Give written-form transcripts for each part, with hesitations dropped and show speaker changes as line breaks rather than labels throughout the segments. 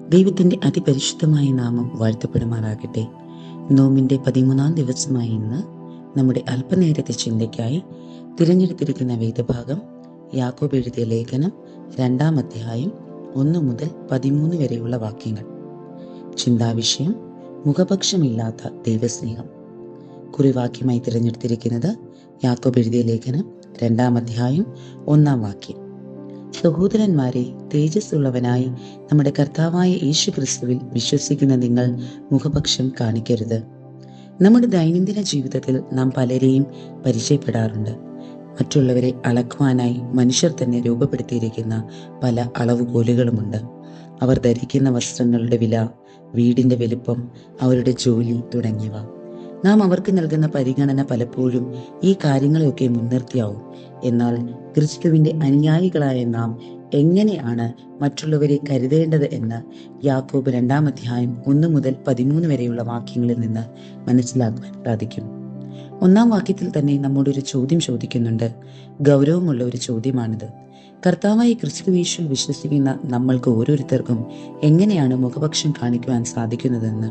ദൈവത്തിൻ്റെ അതിപരിശുദ്ധമായ നാമം വാഴ്ത്തപ്പെടുമാറാകട്ടെ. നോമിൻ്റെ 13-ാം ദിവസമായ ഇന്ന് നമ്മുടെ അല്പനേരത്തെ ചിന്തയ്ക്കായി തിരഞ്ഞെടുത്തിരിക്കുന്ന വേദഭാഗം യാക്കോബ് എഴുതിയ ലേഖനം 2-ാം അധ്യായം 1 മുതൽ 13 വരെയുള്ള വാക്യങ്ങൾ. ചിന്താവിഷയം: മുഖപക്ഷമില്ലാത്ത ദൈവസ്നേഹം. കുറിവാക്യമായി തിരഞ്ഞെടുത്തിരിക്കുന്നത് യാക്കോബ് എഴുതിയ ലേഖനം 2-ാം അധ്യായം 1-ാം വാക്യം. സഹോദരന്മാരെ, തേജസ്സുള്ളവനായി നമ്മുടെ കർത്താവായ യേശു ക്രിസ്തുവിൽ വിശ്വസിക്കുന്ന നിങ്ങൾ മുഖപക്ഷം കാണിക്കരുത്. നമ്മുടെ ദൈനംദിന ജീവിതത്തിൽ നാം പലരെയും പരിചയപ്പെടാറുണ്ട്. മറ്റുള്ളവരെ അളക്കുവാനായി മനുഷ്യർ തന്നെ രൂപപ്പെടുത്തിയിരിക്കുന്ന പല അളവുകോലുകളുമുണ്ട്. അവർ ധരിക്കുന്ന വസ്ത്രങ്ങളുടെ വില, വീടിൻ്റെ വലിപ്പം, അവരുടെ ജോലി തുടങ്ങിയവ. നാം അവർക്ക് നൽകുന്ന പരിഗണന പലപ്പോഴും ഈ കാര്യങ്ങളെയൊക്കെ മുൻനിർത്തിയാവും. എന്നാൽ ക്രിസ്തുവിൻ്റെ അനുയായികളായ നാം എങ്ങനെയാണ് മറ്റുള്ളവരെ കരുതേണ്ടത് എന്ന് യാക്കോബ് 2-ാം അധ്യായം 1 മുതൽ 13 വരെയുള്ള വാക്യങ്ങളിൽ നിന്ന് മനസ്സിലാക്കാൻ സാധിക്കും. 1-ാം വാക്യത്തിൽ തന്നെ നമ്മോടൊരു ചോദ്യം ചോദിക്കുന്നുണ്ട്. ഗൗരവമുള്ള ഒരു ചോദ്യമാണിത്. കർത്താവായ ക്രിസ്തുയേശുവിൽ വിശ്വസിക്കുന്ന നമ്മൾക്ക് ഓരോരുത്തർക്കും എങ്ങനെയാണ് മുഖപക്ഷം കാണിക്കുവാൻ സാധിക്കുന്നതെന്ന്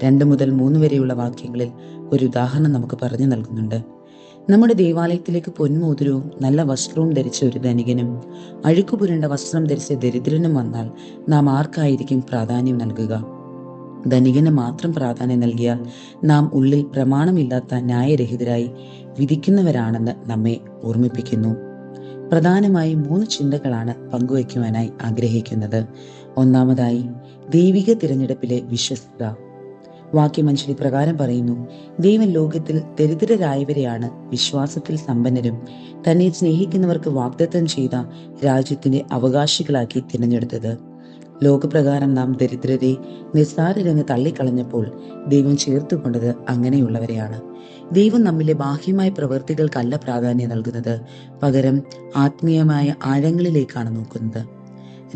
2 മുതൽ 3 വരെയുള്ള വാക്യങ്ങളിൽ ഒരു ഉദാഹരണം നമുക്ക് പറഞ്ഞു നൽകുന്നുണ്ട്. നമ്മുടെ ദേവാലയത്തിലേക്ക് പൊന്മോതിരവും നല്ല വസ്ത്രവും ധരിച്ച ഒരു ധനികനും അഴുക്കുപുരണ്ട വസ്ത്രം ധരിച്ച ദരിദ്രനും വന്നാൽ നാം ആർക്കായിരിക്കും പ്രാധാന്യം നൽകുക? ധനികന് മാത്രം പ്രാധാന്യം നൽകിയാൽ നാം ഉള്ളിൽ പ്രമാണമില്ലാത്ത ന്യായരഹിതരായി വിധിക്കുന്നവരാണെന്ന് നമ്മെ ഓർമ്മിപ്പിക്കുന്നു. പ്രധാനമായും 3 ചിന്തകളാണ് പങ്കുവയ്ക്കുവാനായി ആഗ്രഹിക്കുന്നത്. ഒന്നാമതായി, ദൈവിക തിരഞ്ഞെടുപ്പിലെ വിശ്വസ്തത. വാക്യം 5 പ്രകാരം പറയുന്നു: ദൈവം ലോകത്തിൽ ദരിദ്രരായവരെയാണ് വിശ്വാസത്തിൽ സമ്പന്നരും തന്നെ സ്നേഹിക്കുന്നവർക്ക് വാഗ്ദത്തം ചെയ്ത രാജ്യത്തിന്റെ അവകാശികളാക്കി തിരഞ്ഞെടുത്തത്. ലോകപ്രകാരം നാം ദരിദ്രരെ നിസ്സാരരെന്ന് തള്ളിക്കളഞ്ഞപ്പോൾ ദൈവം ചേർത്തുകൊണ്ടത് അങ്ങനെയുള്ളവരെയാണ്. ദൈവം നമ്മിലെ ബാഹ്യമായ പ്രവൃത്തികൾക്കല്ല പ്രാധാന്യം നൽകുന്നത്, പകരം ആത്മീയമായ ആഴങ്ങളിലേക്കാണ് നോക്കുന്നത്.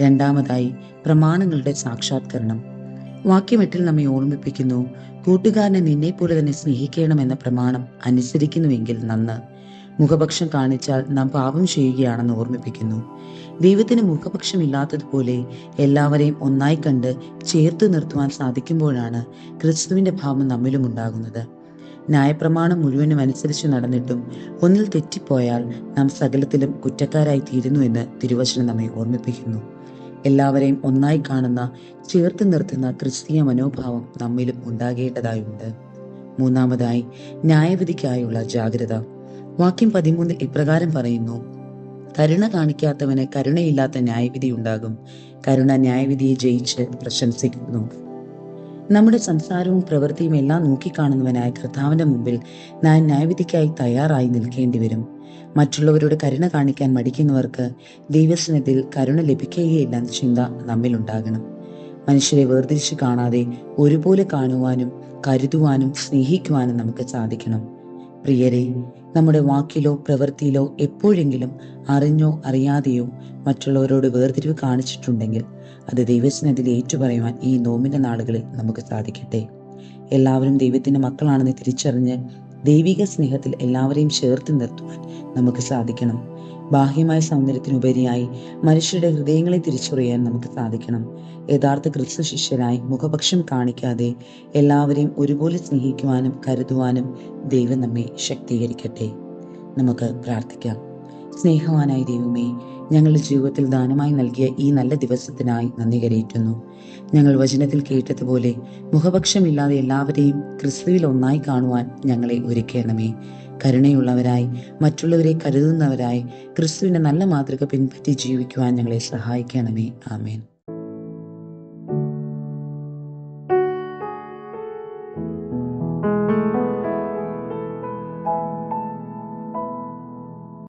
രണ്ടാമതായി, പ്രമാണങ്ങളുടെ സാക്ഷാത്കരണം. വാക്യം 8 നമ്മെ ഓർമ്മിപ്പിക്കുന്നു: കൂട്ടുകാരനെ നിന്നെപ്പോലെ തന്നെ സ്നേഹിക്കണമെന്ന പ്രമാണം അനുസരിക്കുന്നുവെങ്കിൽ നന്ന്. മുഖപക്ഷം കാണിച്ചാൽ നാം പാപം ചെയ്യുകയാണെന്ന് ഓർമ്മിപ്പിക്കുന്നു. ദൈവത്തിന് മുഖപക്ഷമില്ലാത്തതുപോലെ എല്ലാവരെയും ഒന്നായി കണ്ട് ചേർത്ത് നിർത്തുവാൻ സാധിക്കുമ്പോഴാണ് ക്രിസ്തുവിന്റെ ഭാവം നമ്മിലും ഉണ്ടാകുന്നത്. ന്യായപ്രമാണം മുഴുവനും അനുസരിച്ച് നടന്നിട്ടും ഒന്നിൽ തെറ്റിപ്പോയാൽ നാം സകലത്തിലും കുറ്റക്കാരായി തീരുന്നു എന്ന് തിരുവചനം നമ്മെ ഓർമ്മിപ്പിക്കുന്നു. എല്ലാവരെയും ഒന്നായി കാണുന്ന, ചേർത്ത് നിർത്തുന്ന ക്രിസ്തീയ മനോഭാവം നമ്മിലും ഉണ്ടാകേണ്ടതായുണ്ട്. മൂന്നാമതായി, ന്യായവിധിക്കായുള്ള ജാഗ്രത. വാക്യം 13 ഇപ്രകാരം പറയുന്നു: കരുണ കാണിക്കാത്തവന് കരുണയില്ലാത്ത ന്യായവിധി ഉണ്ടാകും. കരുണ ന്യായവിധിയെ ജയിച്ച് പ്രശംസിക്കുന്നു. നമ്മുടെ സംസാരവും പ്രവൃത്തിയും എല്ലാം നോക്കിക്കാണുന്നവനായ കർത്താവിന്റെ മുമ്പിൽ നാം ന്യായവിധിക്കായി തയ്യാറായി നിൽക്കേണ്ടി വരും. മറ്റുള്ളവരോട് കരുണ കാണിക്കാൻ മടിക്കുന്നവർക്ക് ദൈവസ്നേഹത്തിൽ കരുണ ലഭിക്കുകയില്ല എന്ന ചിന്ത നമ്മിലുണ്ടാകണം. മനുഷ്യരെ വേർതിരിച്ച് കാണാതെ ഒരുപോലെ കാണുവാനും കരുതുവാനും സ്നേഹിക്കുവാനും നമുക്ക് സാധിക്കണം. പ്രിയരെ, നമ്മുടെ വാക്കിലോ പ്രവൃത്തിയിലോ എപ്പോഴെങ്കിലും അറിഞ്ഞോ അറിയാതെയോ മറ്റുള്ളവരോട് വേർതിരിവ് കാണിച്ചിട്ടുണ്ടെങ്കിൽ അത് ദൈവസ്നേഹത്തിൽ ഏറ്റുപറയുവാൻ ഈ നോമ്പിന്റെ നാളുകളിൽ നമുക്ക് സാധിക്കട്ടെ. എല്ലാവരും ദൈവത്തിന്റെ മക്കളാണെന്ന് തിരിച്ചറിഞ്ഞ് ദൈവിക സ്നേഹത്തിൽ എല്ലാവരെയും ചേർത്ത് നിർത്തുവാൻ നമുക്ക് സാധിക്കണം. ബാഹ്യമായ സൗന്ദര്യത്തിനുപരിയായി മനുഷ്യരുടെ ഹൃദയങ്ങളെ തിരിച്ചറിയാൻ നമുക്ക് സാധിക്കണം. യഥാർത്ഥ ക്രിസ്തു ശിഷ്യരായി മുഖപക്ഷം കാണിക്കാതെ എല്ലാവരെയും ഒരുപോലെ സ്നേഹിക്കുവാനും കരുതുവാനും ദൈവം നമ്മെ ശക്തീകരിക്കട്ടെ. നമുക്ക് പ്രാർത്ഥിക്കാം. സ്നേഹവാനായ ദൈവമേ, ഞങ്ങളുടെ ജീവിതത്തിൽ ദാനമായി നൽകിയ ഈ നല്ല ദിവസത്തിനായി നന്ദി കരയറ്റുന്നു. ഞങ്ങൾ വചനത്തിൽ കേട്ടതുപോലെ മുഖപക്ഷമില്ലാതെ എല്ലാവരെയും ക്രിസ്തുവിൽ ഒന്നായി കാണുവാൻ ഞങ്ങളെ ഒരുക്കണമേ. കരുണയുള്ളവരായി, മറ്റുള്ളവരെ കരുതുന്നവരായി, ക്രിസ്തുവിന്റെ നല്ല മാതൃക പിൻപറ്റി ജീവിക്കുവാൻ ഞങ്ങളെ സഹായിക്കണമേ. ആമേൻ.